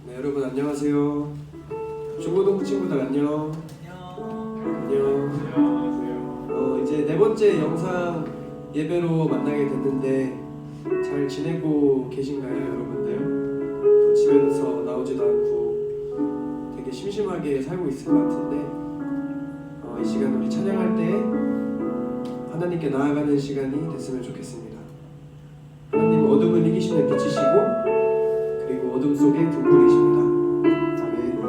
네, 여러분 안녕하세요. 중고등 친구들 안녕. 안녕. 이제 네 번째 영상 예배로 만나게 됐는데 잘 지내고 계신가요, 여러분들? 집에서 나오지도 않고 되게 심심하게 살고 있을 것 같은데 이 시간 우리 찬양할 때 하나님께 나아가는 시간이 됐으면 좋겠습니다. 하나님 어둠을 이기시는 빛이시고 그리고 어둠 속에 등불이십니다. 아멘.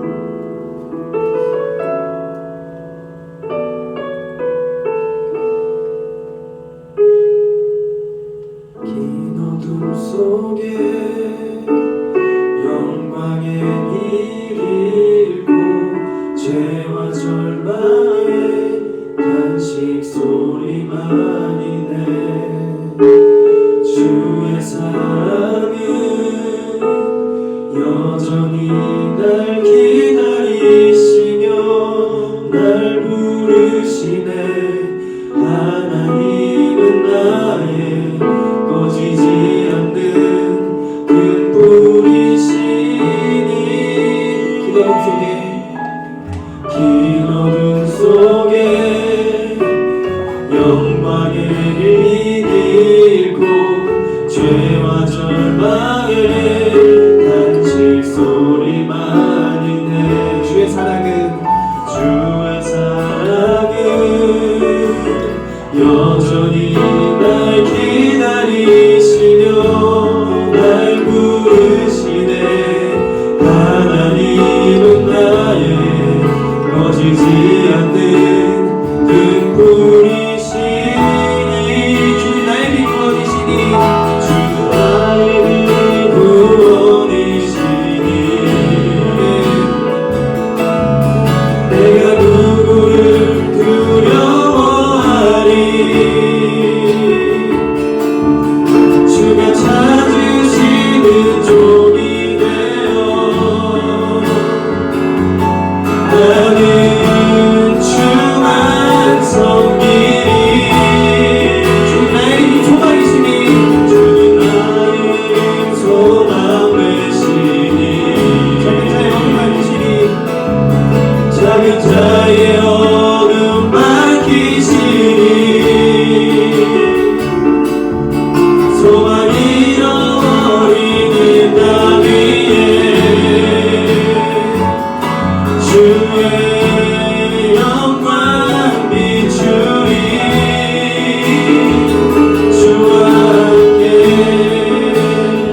긴 어둠 속에 영광의 빛을 잃고 죄와 절망의 탄식 소리만이네. 주의 사랑은 여전히 날 기다리시며 날 부르시네. 하나님은 나의 꺼지지 않는 등불이시니. 긴 어둠 속에 영광의 빛을 잃고 죄와 절망의 탄식 소리만이네. 주의 사랑은 여전히 날 기다리시며 날 부르시네. 하나님은 나의 꺼지지 않는 등불이시니. 주님 나의 빛 구원이시니. 주 나의 빛 구원이시니. 내가 누구를 두려워하리. 주가 찾으시는 종이 되어 나는 주만 섬기리. 주 나의 소망이시니. 주 나의 소망 되시니. 작은 자의 어둠 밝히시니. 소망 잃어버린 나 위에 주의 영광 비추리. 주와 함께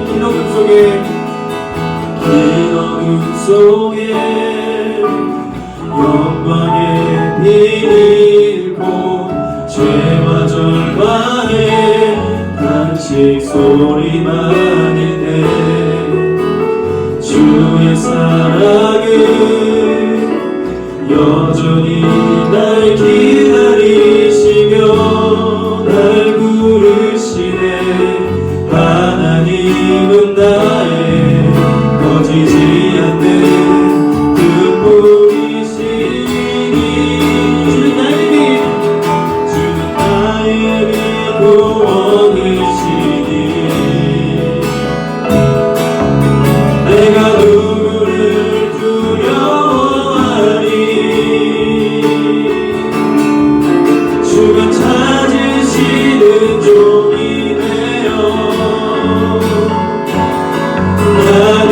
긴 어둠 속에 영광의 빛을 잃고 죄와 절망의 탄식 소리만이네. 주의 사랑은 여전히 날 기다리시며 날 부르시네. 하나님은 나의 꺼지지 않는 등불이시니. 주는 나의 빛 구원이시니. 내가 누구를 두려워하리. 주가 찾으시는 종이 되어 나는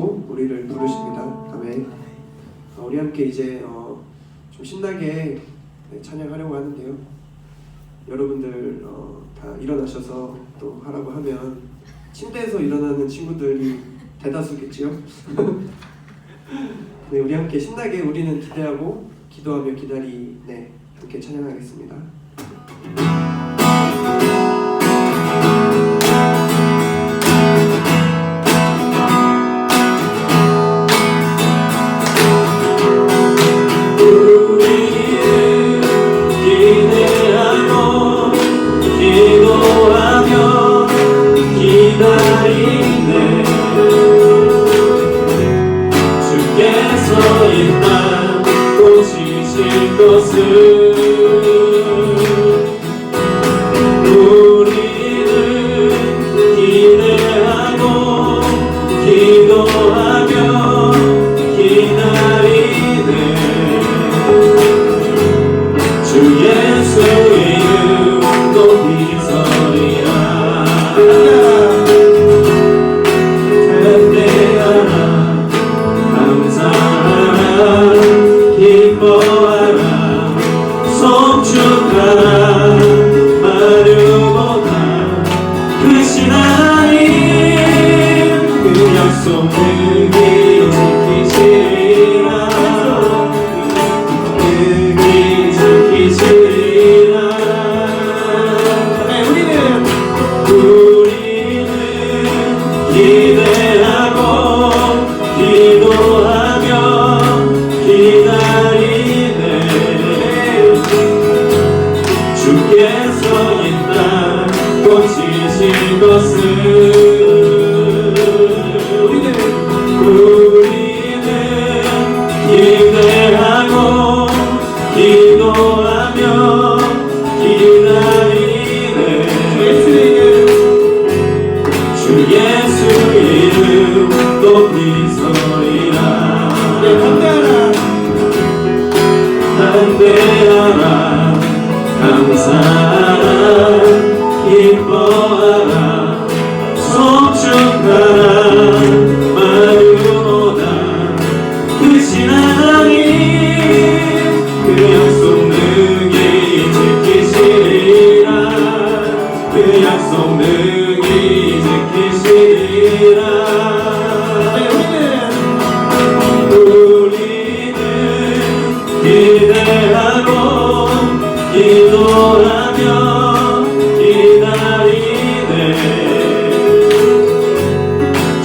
기쁨으로 우리를 부르십니다. 아멘. 우리 함께 이제 좀 신나게 찬양하려고 하는데요. 여러분들 다 일어나셔서 또 하라고 하면 침대에서 일어나는 친구들이 대다수겠지요. 네, 우리 함께 신나게 우리는 기대하고 기도하며 기다리네 함께 찬양하겠습니다.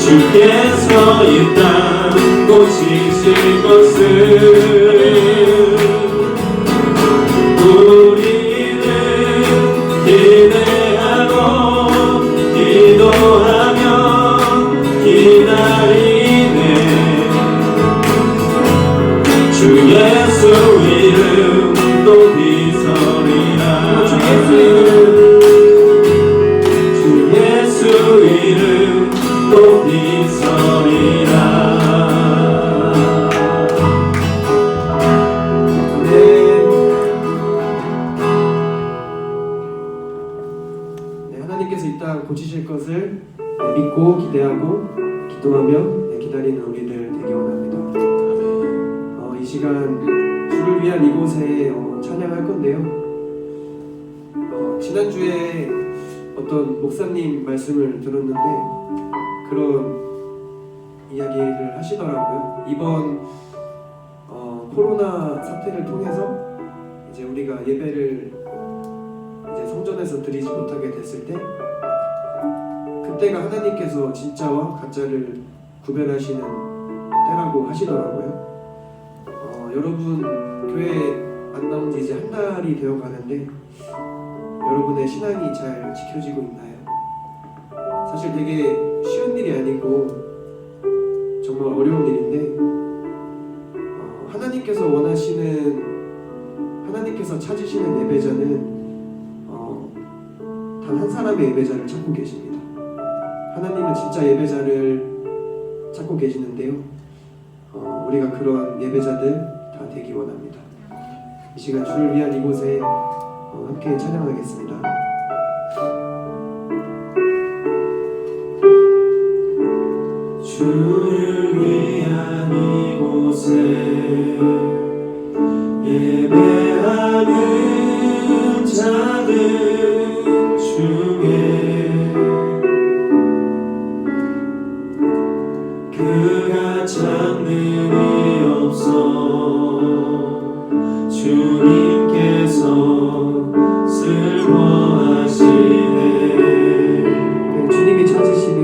주께서 이 땅 고치실 것을 우리는 기대하고 기도하며 기다리네. 주 예수 이름 높이서리라. 주 예수 이름 높이서리라. 네, 하나님께서 이 땅 고치실 것을 믿고 기대하고 기도하며 기다리는 우리들 되기 원합니다. 이 시간 주를 위한 이곳에 찬양할 건데요. 지난주에 어떤 목사님 말씀을 들었는데 그런 이야기를 하시더라고요. 이번 코로나 사태를 통해서 이제 우리가 예배를 이제 성전에서 드리지 못하게 됐을 때 그때가 하나님께서 진짜와 가짜를 구별하시는 때라고 하시더라고요. 여러분 교회 안 나온 지 이제 한 달이 되어 가는데 여러분의 신앙이 잘 지켜지고 있나요? 사실 되게 쉬운 일이 아니고 정말 어려운 일인데 하나님께서 찾으시는 예배자는 단 한 사람의 예배자를 찾고 계십니다. 하나님은 진짜 예배자를 찾고 계시는데요. 우리가 그런 예배자들 다 되기 원합니다. 이 시간 주를 위한 이곳에 함께 찬양하겠습니다. 주를 찾는 이 없어 주님께서 슬퍼하시네. 주님이 찾으시는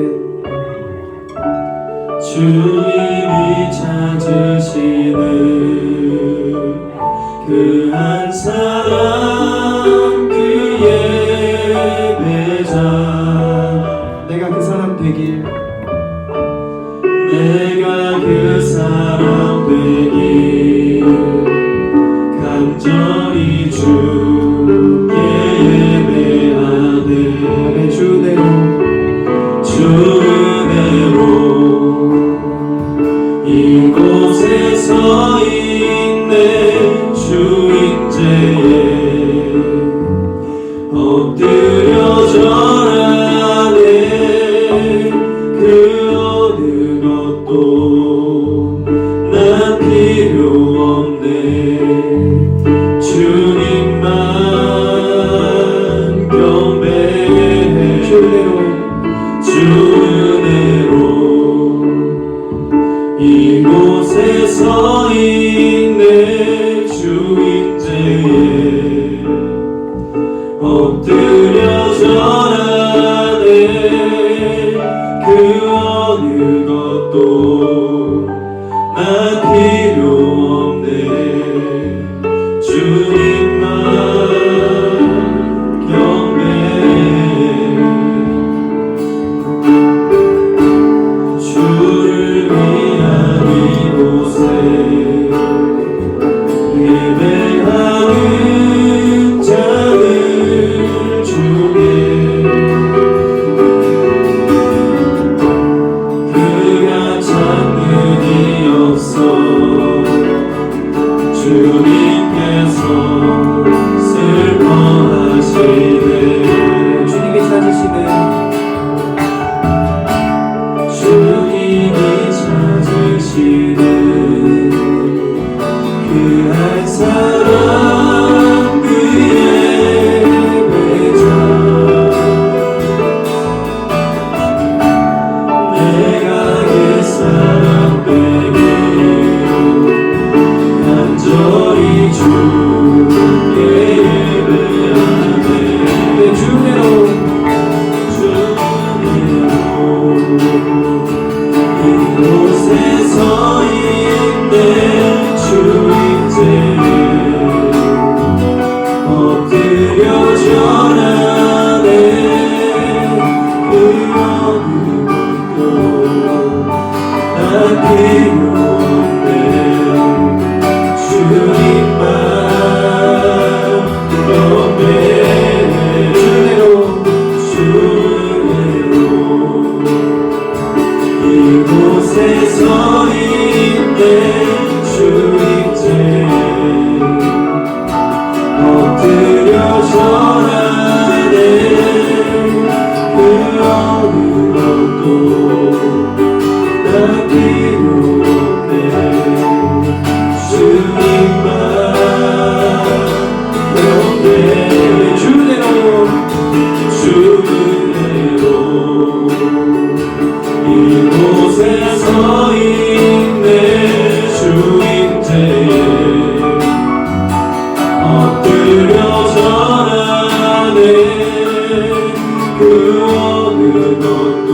그 한 사람 그 예배자 내가 그 사람 되길 내가 그 사람 되길 간절히 주께 예배하네. 주 은혜로 주 은혜로 이곳에 서 있네. 주인제에 엎드려 절하네. 그 어느 것도 난 필요 없네. 주님만 경배해. 주 은혜로 주 은혜로 이곳에 서 있네. 주인제에 엎드려 절하네. 그 어느 것도 난 필요 없네. 주님만 경배해. 주를 위한 이곳에 예배하는 자들 중에 그가 찾는 이 없어 주님께서 슬퍼하시네. 주님이 찾으시는 주님이 찾으시는 그 한 사람 그 예배자 내가 그 사람 되길 간절히 주께 예배하네. 주 은혜로 주 은혜로 이곳에 서 있네. 주인제에 엎드려 절하네. 그 어느 것도 난 필요 없네. 주님만 경배해. 주 은혜로 이곳에 서 있네. 주인제에 엎드려 절하네. 그 어느 것도 난 필요 없네. 주님만 경배해. 주 은혜로 이곳에 서 있네. 주인제에 엎드려 절하네. 그 어느 것도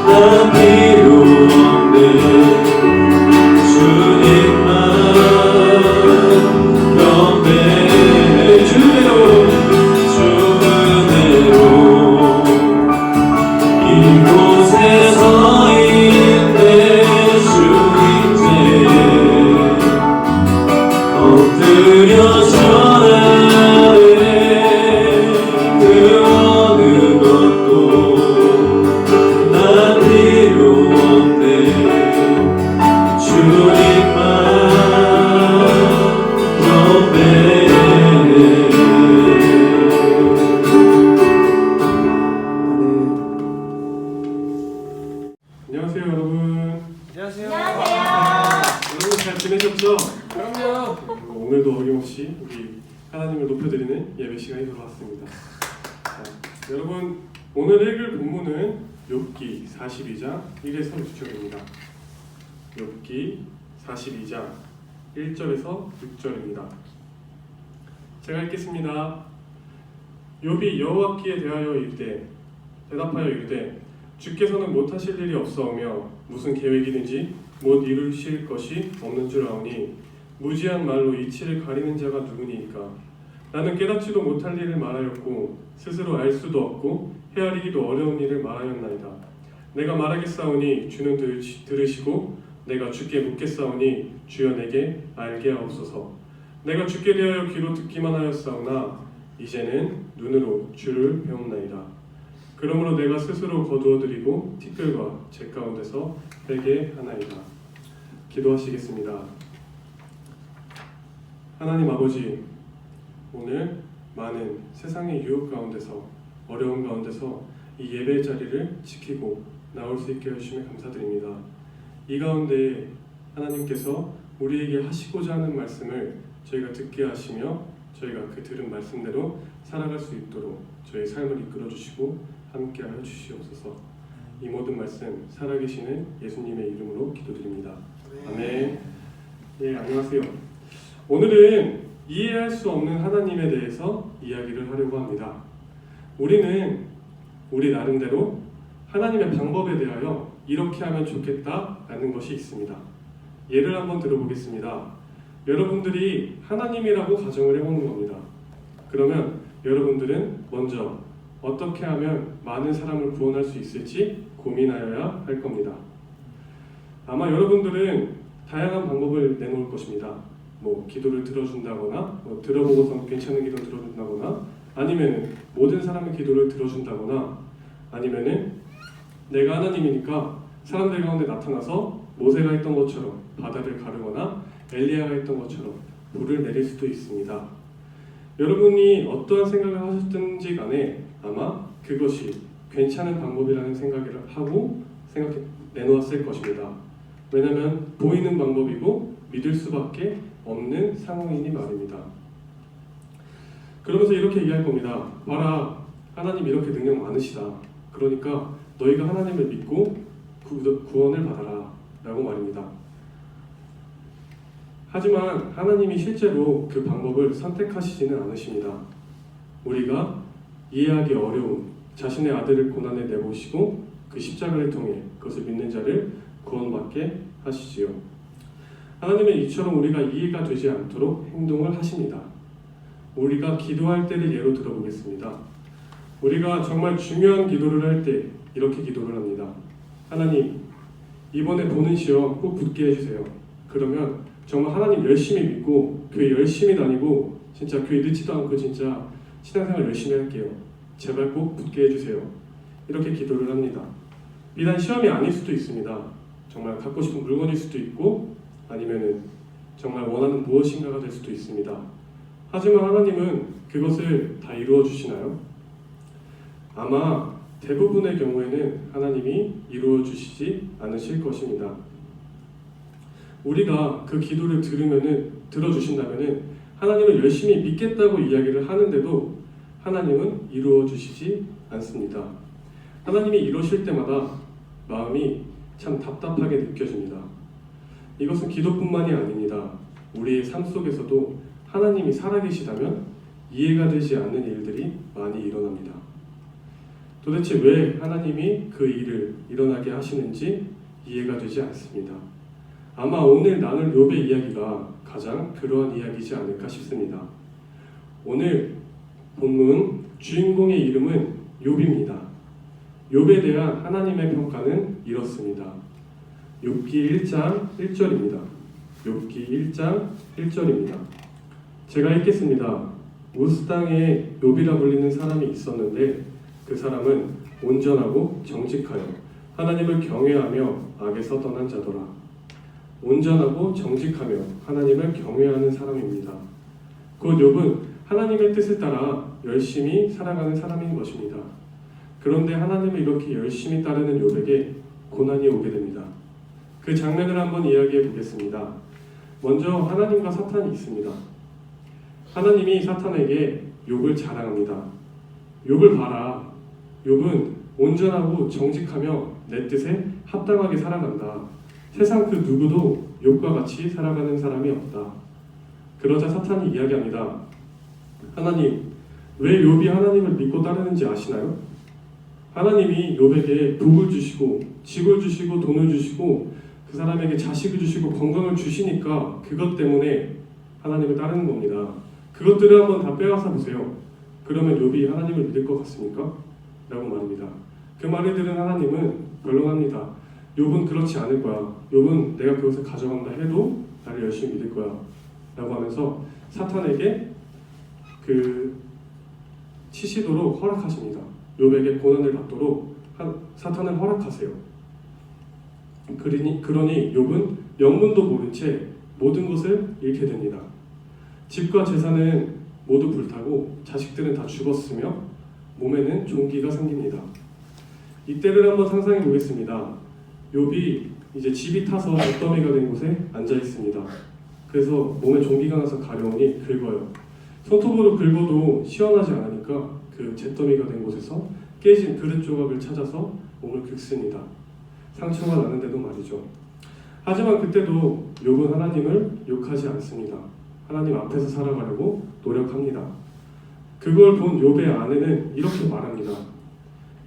난 필요 없네. 주님만 경배해. 주 은혜로 이곳에 서 있네. 주인제에 엎드려 절하네. 그 어느 것도 난 필요 없네. 주님만 경배해. 안녕하세요 여러분. 안녕하세요. 여러분 잘 지내셨죠? 그럼요. 오늘도 어김없이 우리 하나님을 높여드리는 예배 시간이 돌아왔습니다. 자, 여러분 오늘 읽을 본문은 욥기 42장 1에서 6절입니다. 욥기 42장 1절에서 6절입니다. 제가 읽겠습니다. 욥이 여호와께 대답하여 이르되 주께서는 못하실 일이 없사오며 무슨 계획이든지 못 이루실 것이 없는 줄 아오니 무지한 말로 이치를 가리는 자가 누구니이까. 나는 깨닫지도 못할 일을 말하였고 스스로 알 수도 없고 헤아리기도 어려운 일을 말하였나이다. 내가 말하겠사오니 주는 들으시고 내가 주께 묻겠사오니 주여 내게 알게 하옵소서. 내가 주께 대하여 귀로 듣기만 하였사오나 이제는 눈으로 주를 배웠나이다. 그러므로 내가 스스로 거두어드리고 티끌과 재 가운데서 빼게 하나이다. 기도하시겠습니다. 하나님 아버지, 오늘 많은 세상의 유혹 가운데서 어려운 가운데서 이 예배 자리를 지키고 나올 수 있게 해주시며 감사드립니다. 이 가운데 하나님께서 우리에게 하시고자 하는 말씀을 저희가 듣게 하시며 저희가 그 들은 말씀대로 살아갈 수 있도록 저희 삶을 이끌어 주시고 함께하여 주시옵소서. 이 모든 말씀 살아계시는 예수님의 이름으로 기도드립니다. 아멘. 예, 안녕하세요. 오늘은 이해할 수 없는 하나님에 대해서 이야기를 하려고 합니다. 우리는 우리 나름대로 하나님의 방법에 대하여 이렇게 하면 좋겠다라는 것이 있습니다. 예를 한번 들어보겠습니다. 여러분들이 하나님이라고 가정을 해보는 겁니다. 그러면 여러분들은 먼저 어떻게 하면 많은 사람을 구원할 수 있을지 고민하여야 할 겁니다. 아마 여러분들은 다양한 방법을 내놓을 것입니다. 기도를 들어준다거나 들어보고서 괜찮은 기도 들어준다거나 아니면 모든 사람의 기도를 들어준다거나 아니면은 내가 하나님이니까 사람들 가운데 나타나서 모세가 했던 것처럼 바다를 가르거나 엘리야가 했던 것처럼 불을 내릴 수도 있습니다. 여러분이 어떠한 생각을 하셨든지 간에 아마 그것이 괜찮은 방법이라는 생각을 하고 내놓았을 것입니다. 왜냐하면 보이는 방법이고 믿을 수밖에 없는 상황이니 말입니다. 그러면서 이렇게 얘기할 겁니다. 봐라, 하나님 이렇게 능력 많으시다. 그러니까 너희가 하나님을 믿고 구원을 받아라 라고 말입니다. 하지만 하나님이 실제로 그 방법을 선택하시지는 않으십니다. 우리가 이해하기 어려운 자신의 아들을 고난에 내보시고 그 십자가를 통해 그것을 믿는 자를 구원받게 하시지요. 하나님은 이처럼 우리가 이해가 되지 않도록 행동을 하십니다. 우리가 기도할 때를 예로 들어보겠습니다. 우리가 정말 중요한 기도를 할 때 이렇게 기도를 합니다. 하나님, 이번에 보는 시험 꼭 붙게 해주세요. 그러면 정말 하나님 열심히 믿고 교회 열심히 다니고 진짜 교회 늦지도 않고 진짜 신앙생활 열심히 할게요. 제발 꼭 붙게 해주세요. 이렇게 기도를 합니다. 비단 시험이 아닐 수도 있습니다. 정말 갖고 싶은 물건일 수도 있고 아니면은 정말 원하는 무엇인가가 될 수도 있습니다. 하지만 하나님은 그것을 다 이루어 주시나요? 아마 대부분의 경우에는 하나님이 이루어 주시지 않으실 것입니다. 우리가 그 기도를 들어주신다면은 하나님을 열심히 믿겠다고 이야기를 하는데도 하나님은 이루어 주시지 않습니다. 하나님이 이루실 때마다 마음이 참 답답하게 느껴집니다. 이것은 기도뿐만이 아닙니다. 우리의 삶 속에서도 하나님이 살아계시다면 이해가 되지 않는 일들이 많이 일어납니다. 도대체 왜 하나님이 그 일을 일어나게 하시는지 이해가 되지 않습니다. 아마 오늘 나눌 욥의 이야기가 가장 그러한 이야기이지 않을까 싶습니다. 오늘 본문 주인공의 이름은 욥입니다. 욥에 대한 하나님의 평가는 이렇습니다. 욥기 1장 1절입니다. 욥기 1장 1절입니다. 제가 읽겠습니다. 우스 땅에 욥이라 불리는 사람이 있었는데 그 사람은 온전하고 정직하여 하나님을 경외하며 악에서 떠난 자더라. 온전하고 정직하며 하나님을 경외하는 사람입니다. 곧 욥은 하나님의 뜻을 따라 열심히 살아가는 사람인 것입니다. 그런데 하나님을 이렇게 열심히 따르는 욥에게 고난이 오게 됩니다. 그 장면을 한번 이야기해 보겠습니다. 먼저 하나님과 사탄이 있습니다. 하나님이 사탄에게 욥을 자랑합니다. 욥을 봐라. 욥은 온전하고 정직하며 내 뜻에 합당하게 살아간다. 세상 그 누구도 욥과 같이 살아가는 사람이 없다. 그러자 사탄이 이야기합니다. 하나님, 왜 욥이 하나님을 믿고 따르는지 아시나요? 하나님이 욥에게 복을 주시고 집을 주시고 돈을 주시고 그 사람에게 자식을 주시고 건강을 주시니까 그것 때문에 하나님을 따르는 겁니다. 그것들을 한번 다 빼앗아 보세요. 그러면 욥이 하나님을 믿을 것 같습니까? 라고 말합니다. 그 말을 들은 하나님은 변론합니다. 욥은 그렇지 않을 거야. 욥은 내가 그것을 가져간다 해도 나를 열심히 믿을 거야. 라고 하면서 사탄에게 그 치시도록 허락하십니다. 욥에게 고난을 받도록 사탄을 허락하세요. 그러니 욥은 영문도 모른 채 모든 것을 잃게 됩니다. 집과 재산은 모두 불타고 자식들은 다 죽었으며 몸에는 종기가 생깁니다. 이때를 한번 상상해 보겠습니다. 욥이 이제 집이 타서 옷더미가 된 곳에 앉아 있습니다. 그래서 몸에 종기가 나서 가려우니 긁어요. 손톱으로 긁어도 시원하지 않으니까 그 잿더미가 된 곳에서 깨진 그릇 조각을 찾아서 몸을 긁습니다. 상처가 나는데도 말이죠. 하지만 그때도 욥은 하나님을 욕하지 않습니다. 하나님 앞에서 살아가려고 노력합니다. 그걸 본 욥의 아내는 이렇게 말합니다.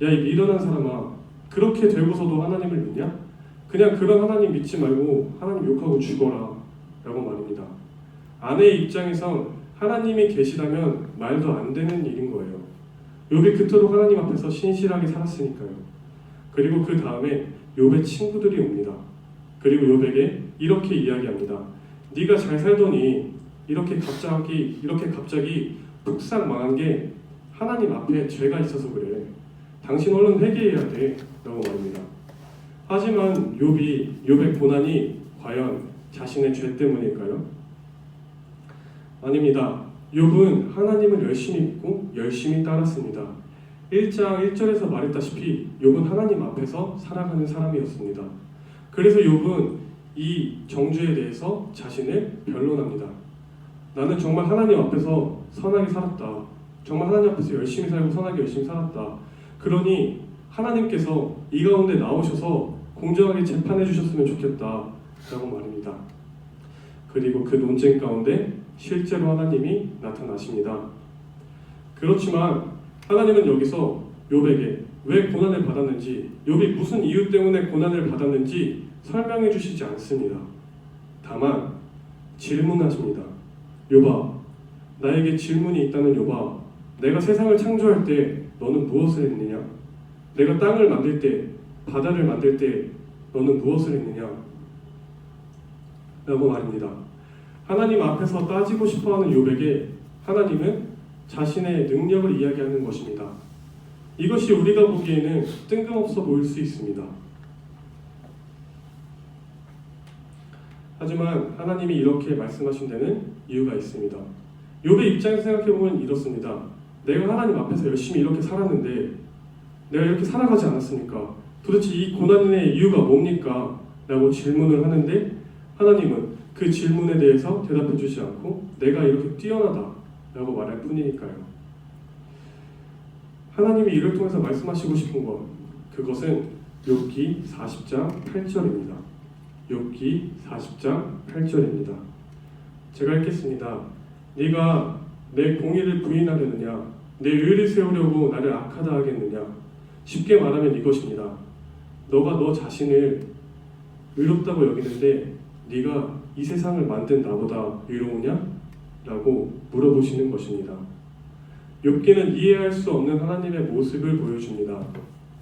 야, 이 미련한 사람아, 그렇게 되고서도 하나님을 믿냐? 그냥 그런 하나님 믿지 말고 하나님 욕하고 죽어라 라고 말합니다. 아내의 입장에선 하나님이 계시다면 말도 안 되는 일인 거예요. 욥이 그토록 하나님 앞에서 신실하게 살았으니까요. 그리고 그 다음에 욥의 친구들이 옵니다. 그리고 욥에게 이렇게 이야기합니다. 네가 잘 살더니 이렇게 갑자기 뚝싹 망한 게 하나님 앞에 죄가 있어서 그래. 당신 얼른 회개해야 돼 라고 말합니다. 하지만 욥의 고난이 과연 자신의 죄 때문일까요? 아닙니다. 욥은 하나님을 열심히 믿고 열심히 따랐습니다. 1장 1절에서 말했다시피 욥은 하나님 앞에서 살아가는 사람이었습니다. 그래서 욥은 이 정죄에 대해서 자신을 변론합니다. 나는 정말 하나님 앞에서 선하게 살았다. 정말 하나님 앞에서 열심히 살고 선하게 열심히 살았다. 그러니 하나님께서 이 가운데 나오셔서 공정하게 재판해 주셨으면 좋겠다 라고 말합니다. 그리고 그 논쟁 가운데 실제로 하나님이 나타나십니다. 그렇지만 하나님은 여기서 욥에게 왜 고난을 받았는지, 욥이 무슨 이유 때문에 고난을 받았는지 설명해 주시지 않습니다. 다만 질문하십니다. 욥아, 나에게 질문이 있다는 욥아, 내가 세상을 창조할 때 너는 무엇을 했느냐? 내가 땅을 만들 때, 바다를 만들 때 너는 무엇을 했느냐? 라고 말입니다. 하나님 앞에서 따지고 싶어하는 욥에게 하나님은 자신의 능력을 이야기하는 것입니다. 이것이 우리가 보기에는 뜬금없어 보일 수 있습니다. 하지만 하나님이 이렇게 말씀하신 데는 이유가 있습니다. 욥의 입장에서 생각해보면 이렇습니다. 내가 하나님 앞에서 열심히 이렇게 살았는데 내가 이렇게 살아가지 않았습니까? 도대체 이 고난의 이유가 뭡니까? 라고 질문을 하는데 하나님은 그 질문에 대해서 대답해 주지 않고 내가 이렇게 뛰어나다 라고 말할 뿐이니까요. 하나님이 이를 통해서 말씀하시고 싶은 것, 그것은 욥기 40장 8절입니다. 욥기 40장 8절입니다. 제가 읽겠습니다. 네가 내 공의를 부인하려느냐, 내 의를 세우려고 나를 악하다 하겠느냐. 쉽게 말하면 이것입니다. 너가 너 자신을 의롭다고 여기는데 네가 이 세상을 만든 나보다 의로우냐? 라고 물어보시는 것입니다. 욥기는 이해할 수 없는 하나님의 모습을 보여줍니다.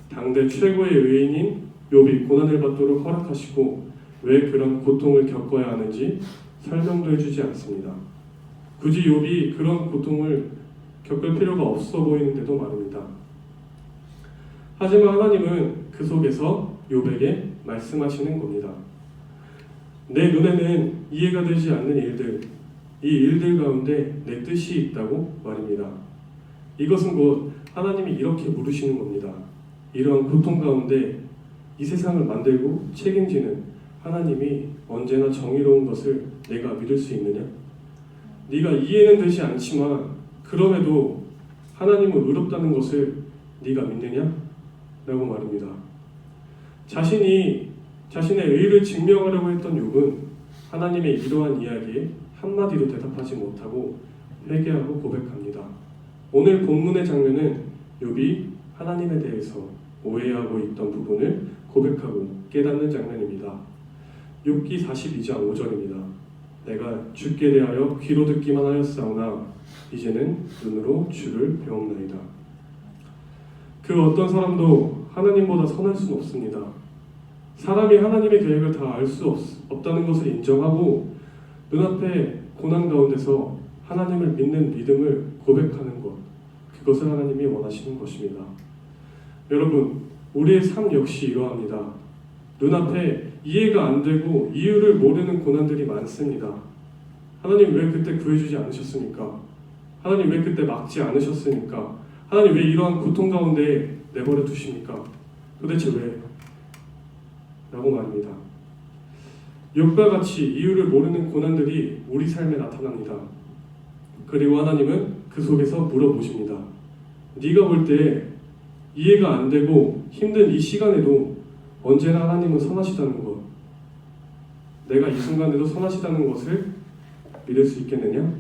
당대 최고의 의인인 욥이 고난을 받도록 허락하시고 왜 그런 고통을 겪어야 하는지 설명도 해주지 않습니다. 굳이 욥이 그런 고통을 겪을 필요가 없어 보이는데도 말입니다. 하지만 하나님은 그 속에서 욥에게 말씀하시는 겁니다. 내 눈에는 이해가 되지 않는 일들, 이 일들 가운데 내 뜻이 있다고 말입니다. 이것은 곧 하나님이 이렇게 물으시는 겁니다. 이러한 고통 가운데 이 세상을 만들고 책임지는 하나님이 언제나 정의로운 것을 내가 믿을 수 있느냐? 네가 이해는 되지 않지만 그럼에도 하나님은 의롭다는 것을 네가 믿느냐? 라고 말입니다. 자신의 의를 증명하려고 했던 욥은 하나님의 이러한 이야기에 한마디도 대답하지 못하고 회개하고 고백합니다. 오늘 본문의 장면은 욥이 하나님에 대해서 오해하고 있던 부분을 고백하고 깨닫는 장면입니다. 욥기 42장 5절입니다. 내가 주께 대하여 귀로 듣기만 하였사오나 이제는 눈으로 주를 배웠나이다. 그 어떤 사람도 하나님보다 선할 수는 없습니다. 사람이 하나님의 계획을 다 알 수 없다는 것을 인정하고 눈앞에 고난 가운데서 하나님을 믿는 믿음을 고백하는 것, 그것을 하나님이 원하시는 것입니다. 여러분, 우리의 삶 역시 이러합니다. 눈앞에 이해가 안 되고 이유를 모르는 고난들이 많습니다. 하나님 왜 그때 구해주지 않으셨습니까? 하나님 왜 그때 막지 않으셨습니까? 하나님 왜 이러한 고통 가운데 내버려 두십니까? 도대체 왜? 라고 말입니다. 욥과 같이 이유를 모르는 고난들이 우리 삶에 나타납니다. 그리고 하나님은 그 속에서 물어보십니다. 네가 볼 때 이해가 안 되고 힘든 이 시간에도 언제나 하나님은 선하시다는 것, 내가 이 순간에도 선하시다는 것을 믿을 수 있겠느냐?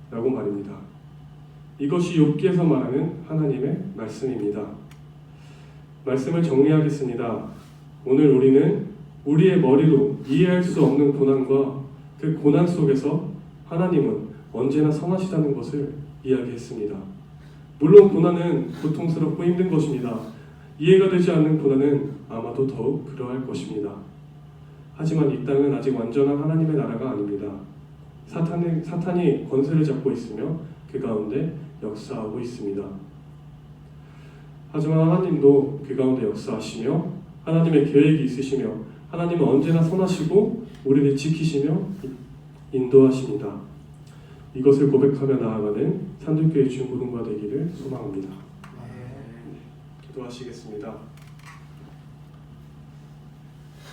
라고 말입니다. 이것이 욥기에서 말하는 하나님의 말씀입니다. 말씀을 정리하겠습니다. 오늘 우리는 우리의 머리로 이해할 수 없는 고난과 그 고난 속에서 하나님은 언제나 선하시다는 것을 이야기했습니다. 물론 고난은 고통스럽고 힘든 것입니다. 이해가 되지 않는 고난은 아마도 더욱 그러할 것입니다. 하지만 이 땅은 아직 완전한 하나님의 나라가 아닙니다. 사탄이 권세를 잡고 있으며 그 가운데 역사하고 있습니다. 하지만 하나님도 그 가운데 역사하시며 하나님의 계획이 있으시며 하나님은 언제나 선하시고 우리를 지키시며 인도하십니다. 이것을 고백하며 나아가는 산들교회 중고등부가 되기를 소망합니다. 기도하시겠습니다.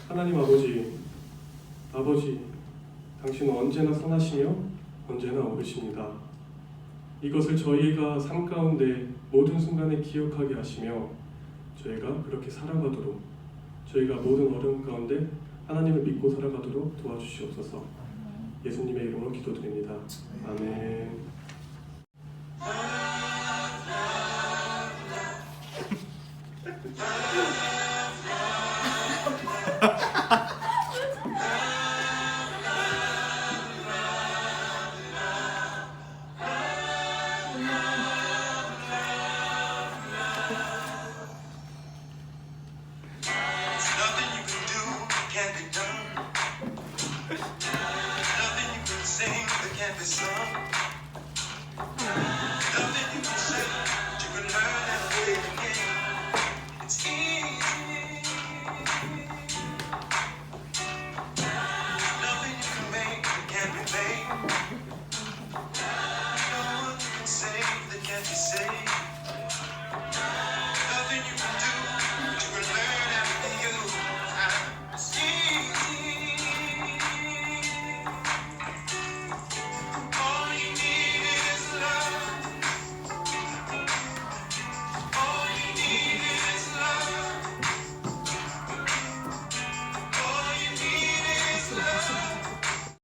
하나님 아버지, 당신은 언제나 선하시며 언제나 옳으십니다. 이것을 저희가 삶 가운데 모든 순간에 기억하게 하시며 저희가 그렇게 살아가도록, 저희가 모든 어려움 가운데 하나님을 믿고 살아가도록 도와주시옵소서. 예수님의 이름으로 기도드립니다. 아멘. Nothing you can do can't be done. Nothing you can sing that can't be sung.